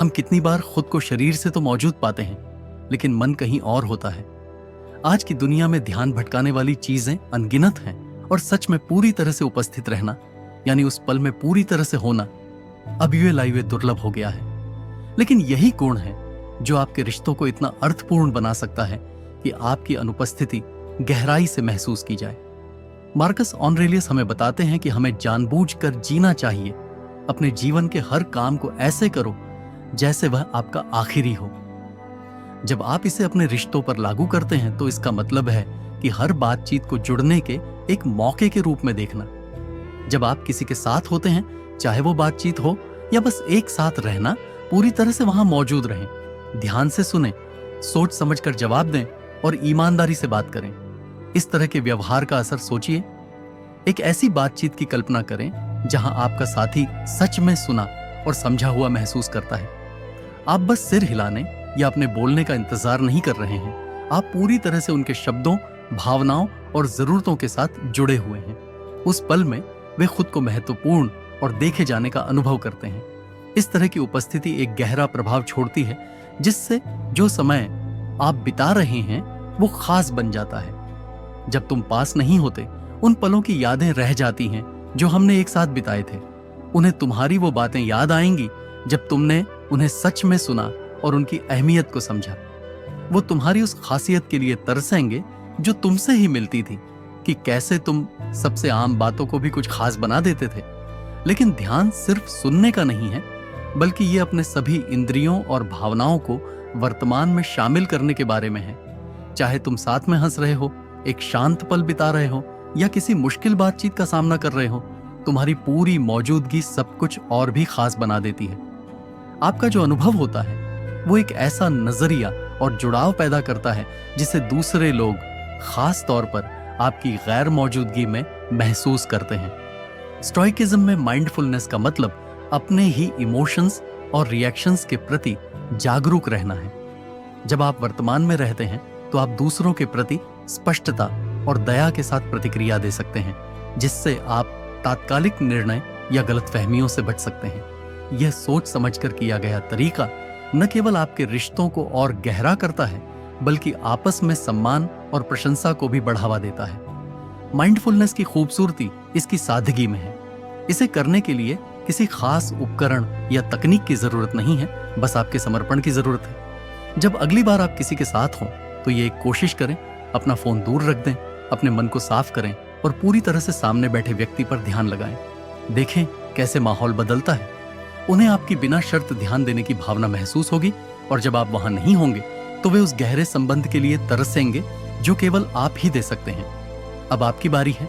हम कितनी बार खुद को शरीर से तो मौजूद पाते हैं, लेकिन मन कहीं और होता है। आज की दुनिया में ध्यान भटकाने वाली चीजें अनगिनत हैं, और सच में पूरी तरह से उपस्थित रहना, यानी उस पल में पूरी तरह से होना, अब यूं लाइवे दुर्लभ हो गया है। लेकिन यही गुण है जो आपके रिश्तों को इतना अर्थपूर्ण बना सकता है कि आपकी अनुपस्थिति गहराई से महसूस की जाए। मार्कस ऑरेलियस हमें बताते हैं कि हमें जानबूझकर जीना चाहिए। अपने जीवन के हर काम को ऐसे करो जैसे वह आपका आखिरी हो। जब आप इसे अपने रिश्तों पर लागू करते हैं तो इसका मतलब है कि हर बातचीत को जुड़ने के एक मौके के रूप में देखना। जब आप किसी के साथ होते हैं, चाहे वो बातचीत हो या बस एक साथ रहना, पूरी तरह से वहां मौजूद रहें। ध्यान से सुने, सोच समझकर जवाब दें और ईमानदारी से बात करें। इस तरह के व्यवहार का असर सोचिए। एक ऐसी बातचीत की कल्पना करें जहां आपका साथी सच में सुना और समझा हुआ महसूस करता है। आप बस सिर हिलाने या अपने बोलने का इंतजार नहीं कर रहे हैं। आप पूरी तरह से उनके शब्दों, भावनाओं और जरूरतों के साथ जुड़े हुए हैं। उस पल में वे खुद को महत्वपूर्ण और देखे जाने का अनुभव करते हैं। इस तरह की उपस्थिति एक गहरा प्रभाव छोड़ती है, जिससे जो समय आप बिता रहे हैं वो खास बन जाता है। जब तुम पास नहीं होते, उन पलों की यादें रह जाती हैं जो हमने एक साथ बिताए थे। उन्हें तुम्हारी वो बातें याद आएंगी जब तुमने उन्हें सच में सुना और उनकी अहमियत को समझा। वो तुम्हारी उस खासियत के लिए तरसेंगे जो तुमसे ही मिलती थी, कि कैसे तुम सबसे आम बातों को भी कुछ खास बना देते थे। लेकिन ध्यान सिर्फ सुनने का नहीं है, बल्कि ये अपने सभी इंद्रियों और भावनाओं को वर्तमान में शामिल करने के बारे में है। चाहे तुम साथ में हंस रहे हो, एक शांत पल बिता रहे हो या किसी मुश्किल बातचीत का सामना कर रहे हो, तुम्हारी पूरी मौजूदगी सब कुछ और भी खास बना देती है। आपका जो अनुभव होता है वो एक ऐसा नजरिया और जुड़ाव पैदा करता है जिसे दूसरे लोग खास तौर पर आपकी गैर मौजूदगी में महसूस करते हैं। स्टोइकिज्म में माइंडफुलनेस का मतलब अपने ही इमोशंस और रिएक्शंस के प्रति जागरूक रहना है। जब आप वर्तमान में रहते हैं तो आप दूसरों के प्रति स्पष्टता और दया के साथ प्रतिक्रिया दे सकते हैं, जिससे आप तात्कालिक निर्णय या गलतफहमियों से बच सकते हैं। यह सोच समझकर किया गया तरीका न केवल आपके रिश्तों को और गहरा करता है, बल्कि आपस में सम्मान और प्रशंसा को भी बढ़ावा देता है। माइंडफुलनेस की खूबसूरती इसकी सादगी में है। इसे करने के लिए किसी खास उपकरण या तकनीक की जरूरत नहीं है, बस आपके समर्पण की जरूरत है। जब अगली बार आप किसी के साथ हों तो ये एक कोशिश करें, अपना फोन दूर रख दें, अपने मन को साफ करें और पूरी तरह से सामने बैठे व्यक्ति पर ध्यान लगाएं। देखें कैसे माहौल बदलता है। उन्हें आपकी बिना शर्त ध्यान देने की भावना महसूस होगी, और जब आप वहां नहीं होंगे तो वे उस गहरे संबंध के लिए तरसेंगे जो केवल आप ही दे सकते हैं। अब आपकी बारी है।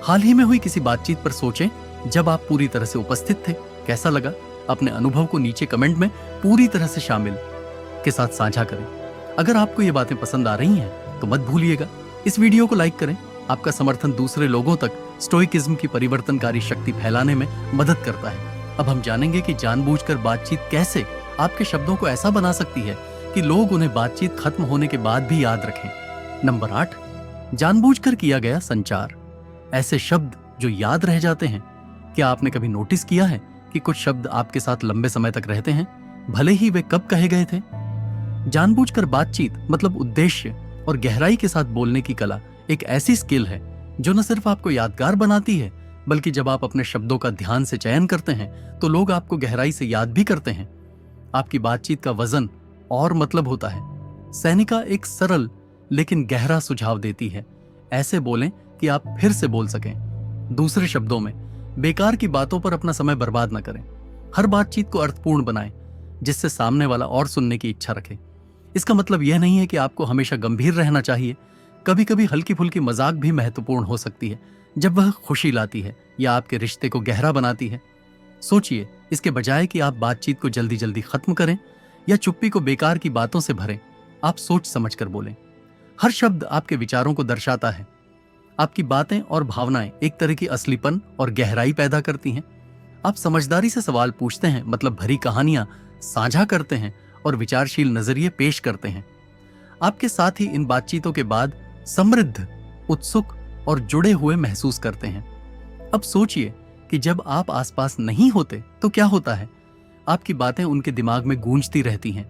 हाल ही में हुई किसी बातचीत पर सोचें जब आप पूरी तरह से उपस्थित थे। कैसा लगा? अपने अनुभव को नीचे कमेंट में पूरी तरह से शामिल के साथ साझा करें। अगर आपको ये बातें पसंद आ रही हैं तो मत भूलिएगा इस वीडियो को लाइक करें। आपका समर्थन दूसरे लोगों तक स्टोइकिज्म की परिवर्तनकारी शक्ति फैलाने में मदद करता है। अब हम जानेंगे कि जानबूझकर बातचीत कैसे आपके शब्दों को ऐसा बना सकती है कि लोग उन्हें बातचीत खत्म होने के बाद भी याद रखें। नंबर 8, जानबूझकर किया गया संचार। ऐसे शब्द जो याद रह जाते हैं। क्या आपने कभी नोटिस किया है कि कुछ शब्द आपके साथ लंबे समय तक रहते हैं, भले ही वे कब कहे गए थे? जानबूझकर बातचीत मतलब उद्देश्य और गहराई के साथ बोलने की कला एक ऐसी स्किल है जो न सिर्फ आपको यादगार बनाती है, बल्कि जब आप अपने शब्दों का ध्यान से चयन करते हैं तो लोग आपको गहराई से याद भी करते हैं। आपकी बातचीत का वजन और मतलब होता है। सैनिका एक सरल लेकिन गहरा सुझाव देती है। ऐसे बोलें कि आप फिर से बोल सकें। दूसरे शब्दों में, बेकार की बातों पर अपना समय बर्बाद न करें। हर बातचीत को अर्थपूर्ण बनाएं, जिससे सामने वाला और सुनने की इच्छा रखे। इसका मतलब यह नहीं है कि आपको हमेशा गंभीर रहना चाहिए। कभी कभी हल्की फुल्की मजाक भी महत्वपूर्ण हो सकती है, जब वह खुशी लाती है या आपके रिश्ते को गहरा बनाती है। सोचिए, इसके बजाय कि आप बातचीत को जल्दी जल्दी खत्म करें या चुप्पी को बेकार की बातों से भरें, आप सोच समझकर बोलें। हर शब्द आपके विचारों को दर्शाता है। आपकी बातें और भावनाएं एक तरह की असलीपन और गहराई पैदा करती हैं। आप समझदारी से सवाल पूछते हैं, मतलब भरी कहानियां साझा करते हैं और विचारशील नजरिए पेश करते हैं। आपके साथ ही इन बातचीतों के बाद समृद्ध, उत्सुक और जुड़े हुए महसूस करते हैं। अब सोचिए कि जब आप आसपास नहीं होते तो क्या होता है। आपकी बातें उनके दिमाग में गूंजती रहती हैं।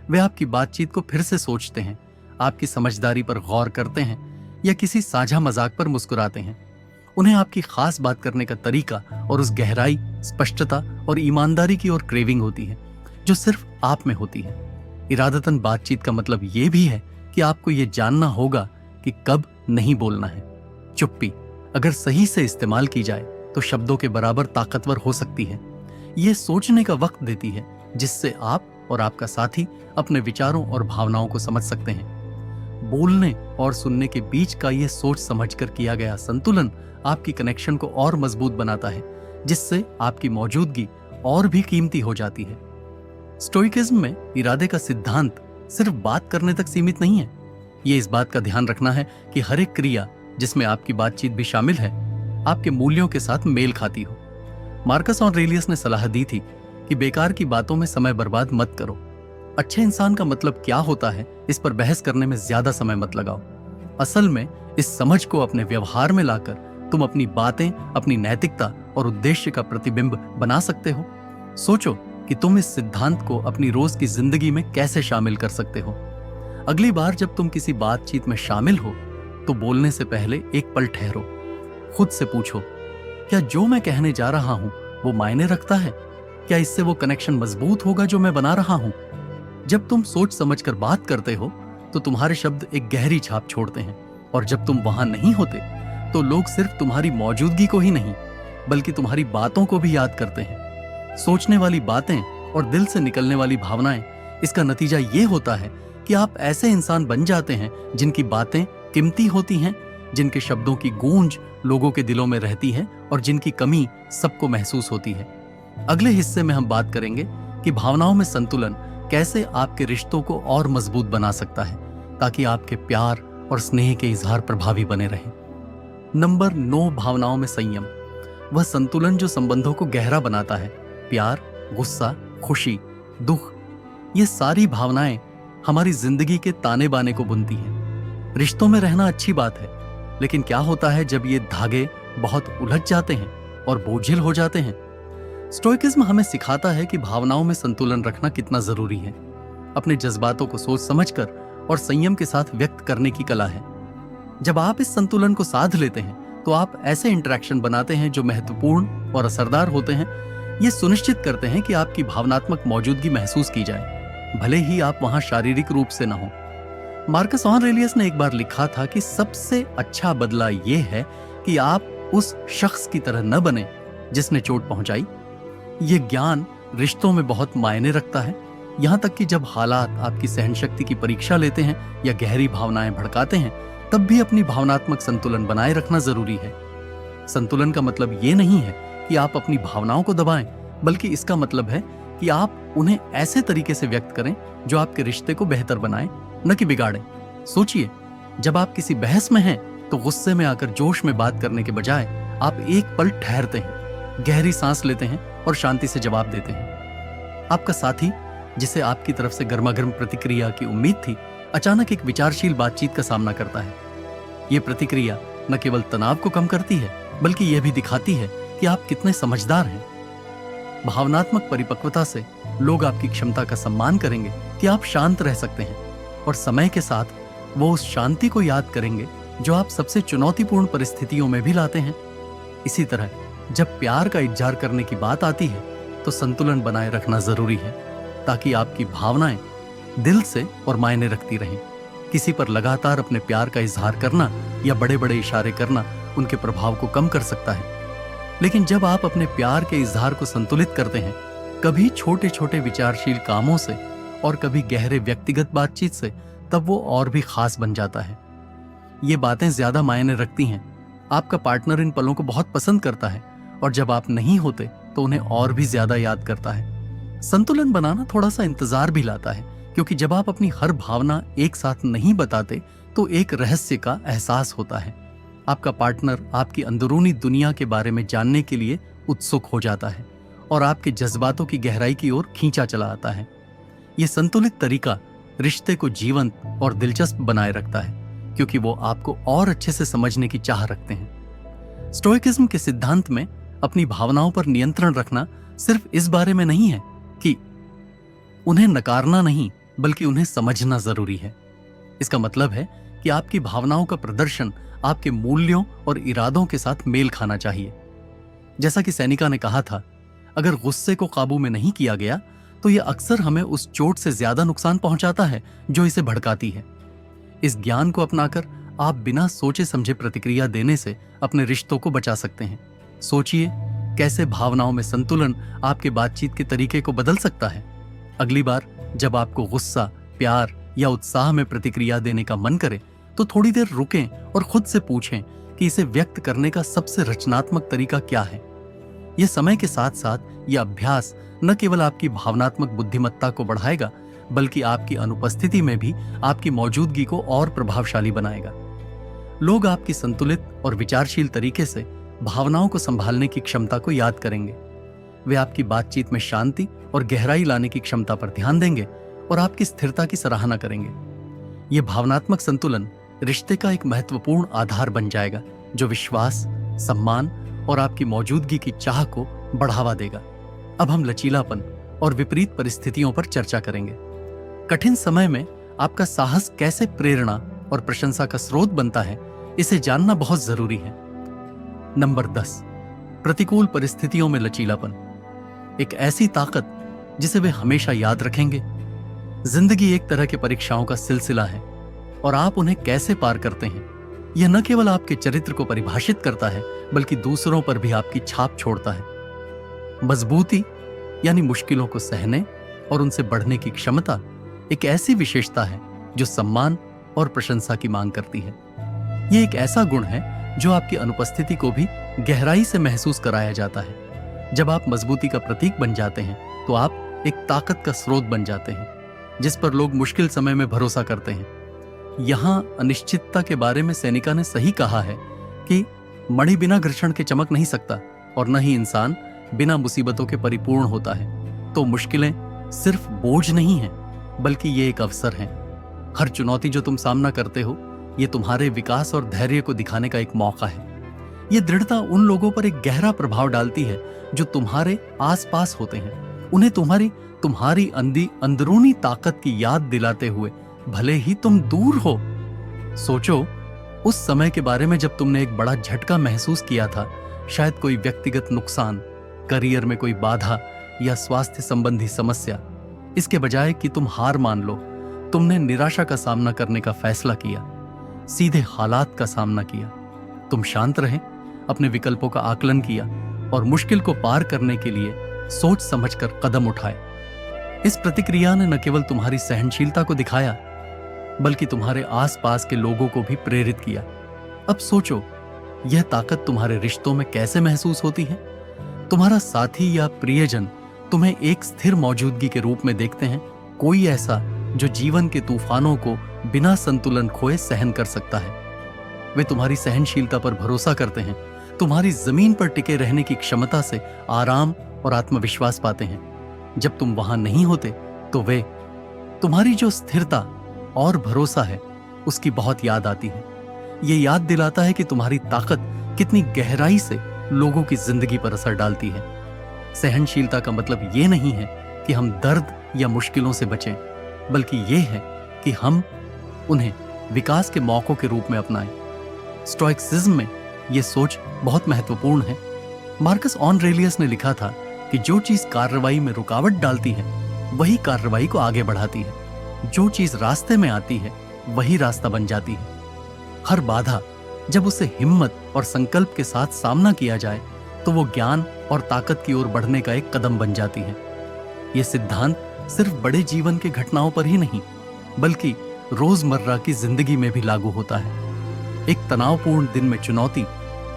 वे आपकी बातचीत को फिर से सोचते हैं, आपकी समझदारी पर गौर करते हैं या किसी साझा मजाक पर मुस्कुराते हैं। उन्हें आपकी खास बात करने का तरीका और उस गहराई, स्पष्टता और ईमानदारी की ओर क्रेविंग होती है जो सिर्फ आप में होती है। इरादतन बातचीत का मतलब यह भी है कि आपको यह जानना होगा कि कब नहीं बोलना है। चुप्पी अगर सही से इस्तेमाल की जाए तो शब्दों के बराबर ताकतवर हो सकती है। यह सोचने का वक्त देती है, जिससे आप और आपका साथी अपने विचारों और भावनाओं को समझ सकते हैं। बोलने और सुनने के बीच का ये सोच समझकर किया गया संतुलन आपकी कनेक्शन को और मजबूत बनाता है, जिससे आपकी मौजूदगी और भी कीमती हो जाती है। स्टोइकिज्म में इरादे का सिद्धांत सिर्फ बात करने तक सीमित नहीं है। ये इस बात का ध्यान रखना है कि हर एक क्रिया, जिसमें आपकी बातचीत भी शामिल है, आपके मूल्यों के साथ मेल खाती हो। मार्कस ऑरेलियस ने सलाह दी थी कि बेकार की बातों में समय बर्बाद मत करो। अच्छे इंसान का मतलब क्या होता है, इस पर बहस करने में ज्यादा समय मत लगाओ। असल में इस समझ को अपने व्यवहार में लाकर तुम अपनी बातें, अपनी नैतिकता और उद्देश्य का प्रतिबिंब बना सकते हो। सोचो कि तुम इस सिद्धांत को अपनी रोज की जिंदगी में कैसे शामिल कर सकते हो। अगली बार जब तुम किसी बातचीत में शामिल हो तो बोलने से पहले एक पल ठहरो। खुद से पूछो, क्या जो मैं कहने जा रहा हूं वो मायने रखता है? क्या इससे वो कनेक्शन मजबूत होगा जो मैं बना रहा हूं? जब तुम सोच समझकर बात करते हो तो तुम्हारे शब्द एक गहरी छाप छोड़ते हैं, और जब तुम वहां नहीं होते तो लोग सिर्फ तुम्हारी मौजूदगी को ही नहीं बल्कि तुम्हारी बातों को भी याद करते हैं। सोचने वाली बातें और दिल से निकलने वाली भावनाएं, इसका नतीजा ये होता है कि आप ऐसे इंसान बन जाते हैं जिनकी बातें कीमती होती हैं, जिनके शब्दों की गूंज लोगों के दिलों में रहती है और जिनकी कमी सबको महसूस होती है। अगले हिस्से में हम बात करेंगे कि भावनाओं में संतुलन कैसे आपके रिश्तों को और मजबूत बना सकता है, ताकि आपके प्यार और स्नेह के इजहार प्रभावी बने रहें। नंबर 9, भावनाओं में संयम। वह संतुलन जो संबंधों को गहरा बनाता है। प्यार, गुस्सा, खुशी, दुख, ये सारी भावनाएं हमारी जिंदगी के ताने बाने को बुनती हैं। रिश्तों में रहना अच्छी बात है, लेकिन क्या होता है जब ये धागे बहुत उलझ जाते हैं और बोझिल हो जाते हैं? स्टोइकिज्म हमें सिखाता है कि भावनाओं में संतुलन रखना कितना जरूरी है। अपने जज्बातों को सोच समझकर और संयम के साथ व्यक्त करने की कला है। जब आप इस संतुलन को साध लेते हैं तो आप ऐसे इंटरेक्शन बनाते हैं जो महत्वपूर्ण और असरदार होते हैं। ये सुनिश्चित करते हैं कि आपकी भावनात्मक मौजूदगी महसूस की जाए, भले ही आप वहां शारीरिक रूप से न हो। मार्कस ऑरेलियस ने एक बार लिखा था कि सबसे अच्छा बदला यह है कि आप उस शख्स की तरह न बने जिसने चोट पहुंचाई। ये ज्ञान रिश्तों में बहुत मायने रखता है, यहां तक कि जब हालात आपकी सहनशक्ति की परीक्षा लेते हैं या गहरी भावनाएं भड़काते हैं, तब भी अपनी भावनात्मक संतुलन बनाए रखना जरूरी है। संतुलन का मतलब ये नहीं है कि आप अपनी भावनाओं को दबाएं, बल्कि इसका मतलब है कि आप उन्हें ऐसे तरीके से व्यक्त करें जो आपके रिश्ते को बेहतर बनाए, न कि बिगाड़े। सोचिए, जब आप किसी बहस में हैं तो गुस्से में आकर जोश में बात करने के बजाय आप एक पल ठहरते हैं, गहरी सांस लेते हैं और शांति से जवाब देते हैं। आपका साथी, जिसे आपकी तरफ से गर्मागर्म प्रतिक्रिया की उम्मीद थी, अचानक एक विचारशील बातचीत का सामना करता है। यह प्रतिक्रिया न केवल तनाव को कम करती है, बल्कि यह भी दिखाती है कि आप कितने समझदार हैं। भावनात्मक परिपक्वता से लोग आपकी क्षमता का सम्मान करेंगे कि आप शांत रह सकते हैं, और समय के साथ वो उस शांति को याद करेंगे जो आप सबसे चुनौतीपूर्ण परिस्थितियों में भी लाते हैं। इसी तरह जब प्यार का इजहार करने की बात आती है तो संतुलन बनाए रखना जरूरी है, ताकि आपकी भावनाएं दिल से और मायने रखती रहें। किसी पर लगातार अपने प्यार का इजहार करना या बड़े बड़े इशारे करना उनके प्रभाव को कम कर सकता है, लेकिन जब आप अपने प्यार के इजहार को संतुलित करते हैं, कभी छोटे छोटे विचारशील कामों से और कभी गहरे व्यक्तिगत बातचीत से, तब वो और भी खास बन जाता है। ये बातें ज्यादा मायने रखती हैं। आपका पार्टनर इन पलों को बहुत पसंद करता है, और जब आप नहीं होते तो उन्हें और भी ज्यादा याद करता है। संतुलन बनाना थोड़ा सा इंतजार भी लाता है, क्योंकि जब आप अपनी हर भावना एक साथ नहीं बताते तो एक रहस्य का एहसास होता है। आपका पार्टनर आपकी अंदरूनी दुनिया के बारे में जानने के लिए उत्सुक हो जाता है और आपके जज्बातों की गहराई की ओर खींचा चला आता है। यह संतुलित तरीका रिश्ते को जीवंत और दिलचस्प बनाए रखता है, क्योंकि वो आपको और अच्छे से समझने की चाह रखते हैं। स्टोइकिज्म के सिद्धांत में अपनी भावनाओं पर नियंत्रण रखना सिर्फ इस बारे में नहीं है कि उन्हें नकारना नहीं, बल्कि उन्हें समझना जरूरी है। इसका मतलब है कि आपकी भावनाओं का प्रदर्शन आपके मूल्यों और इरादों के साथ मेल खाना चाहिए। जैसा कि सेनिका ने कहा था, अगर गुस्से को काबू में नहीं किया गया तो यह अक्सर हमें उस चोट से ज्यादा नुकसान पहुंचाता है जो इसे भड़काती है। इस ज्ञान को अपनाकर आप बिना सोचे समझे प्रतिक्रिया देने से अपने रिश्तों को बचा सकते हैं। सोचिए कैसे भावनाओं में संतुलन आपके बातचीत के तरीके को बदल सकता है। अगली बार जब आपको गुस्सा, प्यार या उत्साह में प्रतिक्रिया देने का मन करे तो थोड़ी देर रुकें और खुद से पूछें कि इसे व्यक्त करने का सबसे रचनात्मक तरीका क्या है। यह समय के साथ साथ यह अभ्यास न केवल आपकी भावनात्मक बुद्धिमत्ता को बढ़ाएगा बल्कि आपकी अनुपस्थिति में भी आपकी मौजूदगी को और प्रभावशाली बनाएगा। लोग आपकी संतुलित और विचारशील तरीके से भावनाओं को संभालने की क्षमता को याद करेंगे। वे आपकी बातचीत में शांति और गहराई लाने की क्षमता पर ध्यान देंगे और आपकी स्थिरता की सराहना करेंगे। यह भावनात्मक संतुलन रिश्ते का एक महत्वपूर्ण आधार बन जाएगा जो विश्वास, सम्मान और आपकी मौजूदगी की चाह को बढ़ावा देगा। अब हम लचीलापन और विपरीत परिस्थितियों पर चर्चा करेंगे। कठिन समय में आपका साहस कैसे प्रेरणा और प्रशंसा का स्रोत बनता है, इसे जानना बहुत जरूरी है। नंबर 10, प्रतिकूल परिस्थितियों में लचीलापन, एक ऐसी ताकत जिसे वे हमेशा याद रखेंगे। जिंदगी एक तरह के परीक्षाओं का सिलसिला है और आप उन्हें कैसे पार करते हैं यह न केवल आपके चरित्र को परिभाषित करता है बल्कि दूसरों पर भी आपकी छाप छोड़ता है। मजबूती यानी मुश्किलों को सहने और उनसे बढ़ने की क्षमता एक ऐसी विशेषता है जो सम्मान और प्रशंसा की मांग करती है। यह एक ऐसा गुण है जो आपकी अनुपस्थिति को भी गहराई से महसूस कराया जाता है। जब आप मजबूती का प्रतीक बन जाते हैं तो आप एक ताकत का स्रोत बन जाते हैं जिस पर लोग मुश्किल समय में भरोसा करते हैं। यहां अनिश्चितता के बारे में सेनिका ने सही कहा है कि मणि बिना घर्षण के चमक नहीं सकता और न ही इंसान बिना मुसीबतों के परिपूर्ण होता है। तो मुश्किलें सिर्फ बोझ नहीं हैं बल्कि ये एक अवसर है। हर चुनौती जो तुम सामना करते हो ये तुम्हारे विकास और धैर्य को दिखाने का एक मौका है। ये दृढ़ता उन लोगों पर एक गहरा प्रभाव डालती है जो तुम्हारे आसपास होते हैं। उन्हें तुम्हारी अंदरूनी ताकत की याद दिलाते हुए भले ही तुम दूर हो। सोचो उस समय के बारे में जब तुमने एक बड़ा झटका महसूस किया था, शायद कोई व्यक्तिगत नुकसान, करियर में कोई बाधा या स्वास्थ्य संबंधी समस्या। इसके बजाय कि तुम हार मान लो, तुमने निराशा का सामना करने का फैसला किया, सीधे हालात का सामना किया। तुम शांत रहे, अपने विकल्पों का आकलन किया और मुश्किल को पार करने के लिए सोच समझकर कदम उठाए। इस प्रतिक्रिया ने न केवल तुम्हारी सहनशीलता को दिखाया बल्कि तुम्हारे आसपास के लोगों को भी प्रेरित किया। अब सोचो यह ताकत तुम्हारे रिश्तों में कैसे महसूस होती है। तुम्हारा साथी या प्रियजन तुम्हें एक स्थिर मौजूदगी के रूप में देखते हैं, कोई ऐसा जो जीवन के तूफानों को बिना संतुलन खोए सहन कर सकता है। वे तुम्हारी सहनशीलता पर भरोसा करते हैं, तुम्हारी जमीन पर टिके रहने की क्षमता से आराम और आत्मविश्वास पाते हैं। जब तुम वहां नहीं होते तो वे तुम्हारी जो स्थिरता और भरोसा है उसकी बहुत याद आती है। ये याद दिलाता है कि तुम्हारी ताकत कितनी गहराई से लोगों की जिंदगी पर असर डालती है। सहनशीलता का मतलब ये नहीं है कि हम दर्द या मुश्किलों से बचें, बल्कि ये है कि हम उन्हें विकास के मौकों के रूप में अपनाएं। स्टोइसिज्म में यह सोच बहुत महत्वपूर्ण है। मार्कस ऑरेलियस ने लिखा था कि जो चीज कार्रवाई में रुकावट डालती है वही कार्रवाई को आगे बढ़ाती है। जो चीज रास्ते में आती है वही रास्ता बन जाती है। हर बाधा जब उसे हिम्मत और संकल्प के साथ सामना किया जाए तो वो ज्ञान और ताकत की ओर बढ़ने का एक कदम बन जाती है। यह सिद्धांत सिर्फ बड़े जीवन के घटनाओं पर ही नहीं बल्कि रोजमर्रा की जिंदगी में भी लागू होता है। एक तनावपूर्ण दिन में चुनौती,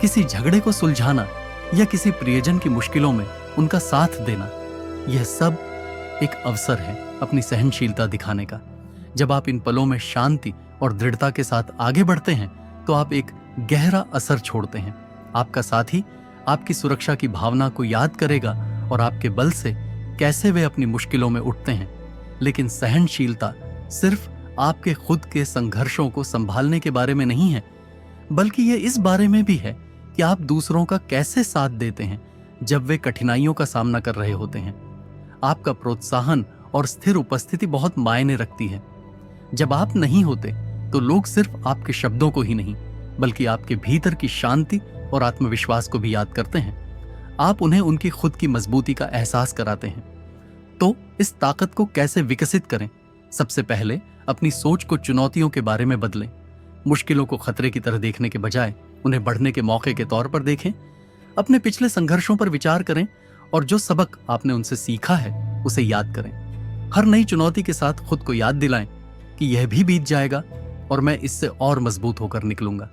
किसी झगड़े को सुलझाना या किसी प्रियजन की मुश्किलों में उनका साथ देना, यह सब एक अवसर है अपनी सहनशीलता दिखाने का। जब आप इन पलों में शांति और दृढ़ता के साथ आगे बढ़ते हैं तो आप एक गहरा असर छोड़ते हैं। आपका साथी आपकी सुरक्षा की भावना को याद करेगा और आपके बल से कैसे वे अपनी मुश्किलों में उठते हैं। लेकिन सहनशीलता सिर्फ आपके खुद के संघर्षों को संभालने के बारे में नहीं है, बल्कि यह इस बारे में भी है कि आप दूसरों का कैसे साथ देते हैं जब वे कठिनाइयों का सामना कर रहे होते हैं। आपका प्रोत्साहन और स्थिर उपस्थिति बहुत मायने रखती है। जब आप नहीं होते तो लोग सिर्फ आपके शब्दों को ही नहीं बल्कि आपके भीतर की शांति और आत्मविश्वास को भी याद करते हैं। आप उन्हें उनकी खुद की मजबूती का एहसास कराते हैं। तो इस ताकत को कैसे विकसित करें? सबसे पहले अपनी सोच को चुनौतियों के बारे में बदलें। मुश्किलों को खतरे की तरह देखने के बजाय उन्हें बढ़ने के मौके के तौर पर देखें। अपने पिछले संघर्षों पर विचार करें और जो सबक आपने उनसे सीखा है उसे याद करें। हर नई चुनौती के साथ खुद को याद दिलाएं कि यह भी बीत जाएगा और मैं इससे और मजबूत होकर निकलूंगा।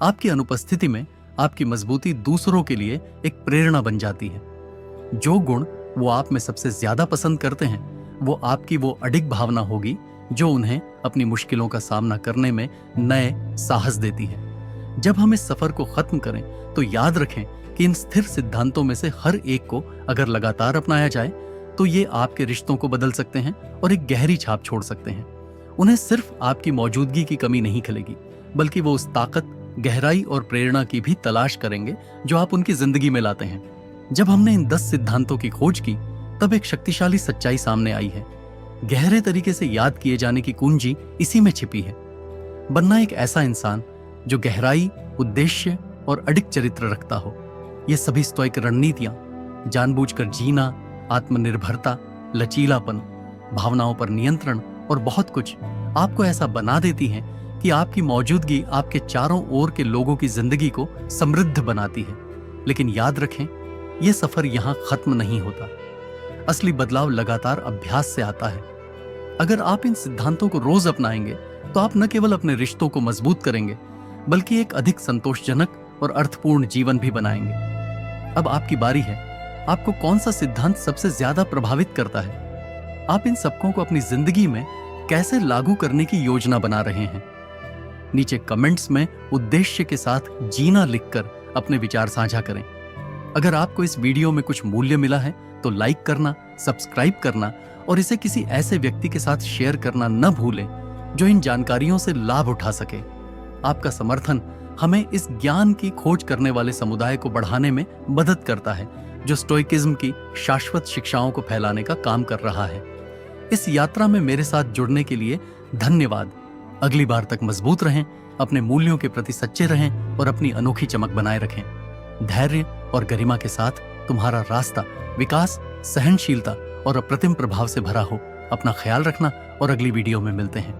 आपकी अनुपस्थिति में आपकी मजबूती दूसरों के लिए एक प्रेरणा बन जाती है। जो गुण वो आप में सबसे ज्यादा पसंद करते हैं, वो आपकी वो अडिग भावना होगी जो उन्हें अपनी मुश्किलों का सामना करने में नए साहस देती है। जब हम इस सफर को खत्म करें तो याद रखें कि इन स्थिर सिद्धांतों में से हर एक को अगर लगातार अपनाया जाए तो ये आपके रिश्तों को बदल सकते हैं और एक गहरी छाप छोड़ सकते हैं। उन्हें सिर्फ आपकी मौजूदगी की कमी नहीं खलेगी, बल्कि वो उस ताकत, गहराई और प्रेरणा की भी तलाश करेंगे जो आप उनकी जिंदगी में लाते हैं। जब हमने इन 10 सिद्धांतों की खोज की, तब एक शक्तिशाली सच्चाई सामने आई है। गहरे तरीके से याद किए जाने की कुंजी इसी में छिपी है। बनना एक ऐसा इंसान जो गहराई, उद्देश्य और अडिग चरित्र रखता हो। ये सभी स्टोइक रणनीतियां, जानबूझकर जीना, आत्मनिर्भरता, लचीलापन, भावनाओं पर नियंत्रण और बहुत कुछ आपको ऐसा बना देती हैं कि आपकी मौजूदगी आपके चारों ओर के लोगों की जिंदगी को समृद्ध बनाती है। लेकिन याद रखें, यह सफर यहां खत्म नहीं होता। असली बदलाव लगातार अभ्यास से आता है। अगर आप इन सिद्धांतों को रोज अपनाएंगे तो आप न केवल अपने रिश्तों को मजबूत करेंगे, बल्कि एक अधिक संतोषजनक और अर्थपूर्ण जीवन भी बनाएंगे। अब आपकी बारी है। आपको कौन सा सिद्धांत सबसे ज्यादा प्रभावित करता है? आप इन सबकों को अपनी जिंदगी में कैसे लागू करने की योजना बना रहे हैं? नीचे कमेंट्स में उद्देश्य के साथ जीना लिखकर अपने विचार साझा करें। अगर आपको इस वीडियो में कुछ मूल्य मिला है तो लाइक करना, सब्सक्राइब करना और इसे किसी ऐसे व्यक्ति के साथ शेयर करना न भूलें जो इन जानकारियों से लाभ उठा सके। आपका समर्थन हमें इस ज्ञान की खोज करने वाले समुदाय को बढ़ाने में मदद करता है, जो स्टोइकिज्म की शाश्वत शिक्षाओं को फैलाने का काम कर रहा है। इस यात्रा में मेरे साथ जुड़ने के लिए धन्यवाद। अगली बार तक मजबूत रहें, अपने मूल्यों के प्रति सच्चे रहें और अपनी अनोखी चमक बनाए रखें। धैर्य और गरिमा के साथ तुम्हारा रास्ता विकास, सहनशीलता और अप्रतिम प्रभाव से भरा हो। अपना ख्याल रखना और अगली वीडियो में मिलते हैं।